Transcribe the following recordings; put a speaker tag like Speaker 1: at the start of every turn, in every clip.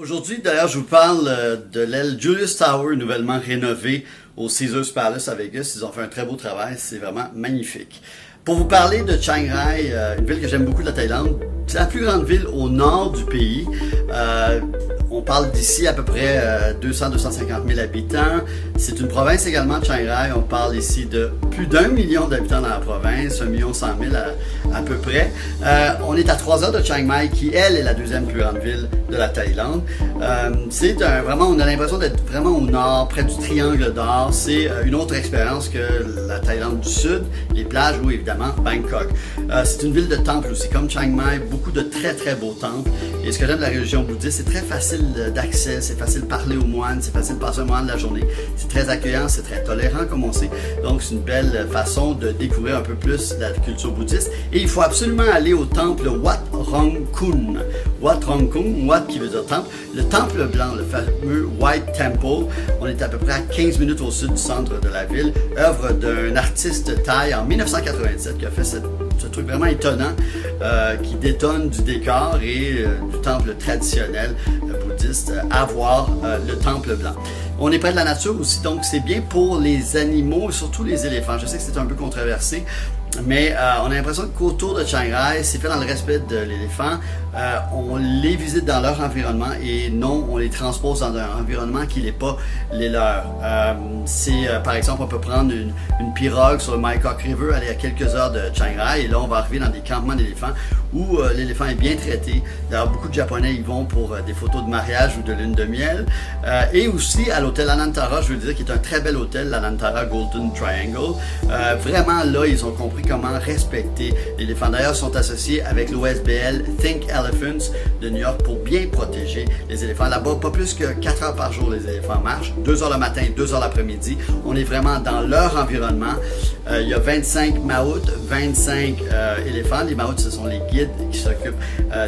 Speaker 1: Aujourd'hui, d'ailleurs, je vous parle de l'aile Julius Tower, nouvellement rénovée au Caesars Palace à Vegas. Ils ont fait un très beau travail, c'est vraiment magnifique. Pour vous parler de Chiang Rai, une ville que j'aime beaucoup de la Thaïlande, c'est la plus grande ville au nord du pays. On parle d'ici à peu près 200-250 000 habitants. C'est une province également, Chiang Rai. On parle ici de plus d'1 million d'habitants dans la province, 1 100 000 à peu près. On est à 3 heures de Chiang Mai, qui, elle, est la deuxième plus grande ville de la Thaïlande. Vraiment, on a l'impression d'être vraiment au nord, près du Triangle d'Or. C'est une autre expérience que la Thaïlande du Sud, les plages ou évidemment Bangkok. C'est une ville de temples aussi, comme Chiang Mai, beaucoup de très très beaux temples. Et ce que j'aime de la religion bouddhiste, c'est très facile d'accès, c'est facile de parler aux moines, c'est facile de passer un moment de la journée. C'est très accueillant, c'est très tolérant comme on sait. Donc c'est une belle façon de découvrir un peu plus la culture bouddhiste. Et il faut absolument aller au temple Wat Rong Kun. Wat Rong Kun, Wat qui veut dire temple. Le temple blanc, le fameux White Temple, on est à peu près à 15 minutes au sud du centre de la ville. Œuvre d'un artiste thaï en 1997 qui a fait ce truc vraiment étonnant qui détonne du décor et du temple traditionnel bouddhiste à voir le temple blanc. On est près de la nature aussi, donc c'est bien pour les animaux, surtout les éléphants. Je sais que c'est un peu controversé, mais on a l'impression qu'autour de Chiang Rai, c'est fait dans le respect de l'éléphant. On les visite dans leur environnement et non, on les transpose dans un environnement qui n'est pas les leurs. Par exemple, on peut prendre une pirogue sur le Mai Kok River, aller à quelques heures de Chiang Rai et là, on va arriver dans des campements d'éléphants où l'éléphant est bien traité. D'ailleurs, beaucoup de Japonais y vont pour des photos de mariage ou de lune de miel. Et aussi à l'hôtel Anantara, je veux dire, qui est un très bel hôtel, l'Anantara Golden Triangle. Vraiment, là, ils ont compris comment respecter l'éléphant. D'ailleurs, ils sont associés avec l'OSBL Think Elephants de New York pour bien protéger les éléphants. Là-bas, pas plus que 4 heures par jour, les éléphants marchent. 2 heures le matin, 2 heures l'après-midi. On est vraiment dans leur environnement. Il y a 25 maouts, 25 éléphants. Les maouts, ce sont les guides qui s'occupent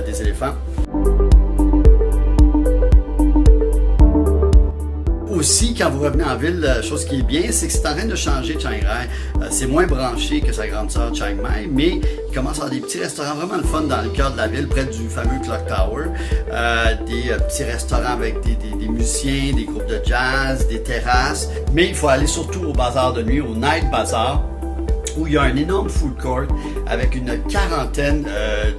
Speaker 1: des éléphants. Aussi, quand vous revenez en ville, chose qui est bien, c'est que c'est en train de changer Chiang Rai. C'est moins branché que sa grande sœur Chiang Mai, mais il commence à avoir des petits restaurants vraiment le fun dans le cœur de la ville, près du fameux Clock Tower. Des petits restaurants avec des musiciens, des groupes de jazz, des terrasses. Mais il faut aller surtout au bazar de nuit, au Night Bazaar, où il y a un énorme food court avec une quarantaine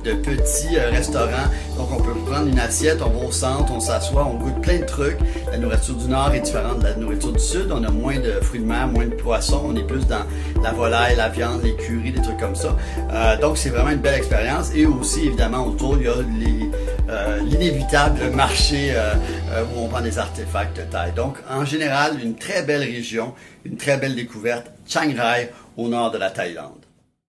Speaker 1: de petits restaurants. Donc on peut prendre une assiette, on va au centre, on s'assoit, on goûte plein de trucs. La nourriture du Nord est différente de la nourriture du Sud. On a moins de fruits de mer, moins de poissons. On est plus dans la volaille, la viande, les currys, des trucs comme ça. Donc c'est vraiment une belle expérience. Et aussi, évidemment, autour, il y a l'inévitable marché où on vend des artefacts de Thaï. Donc en général, une très belle région, une très belle découverte. Chiang Rai, au nord de la Thaïlande.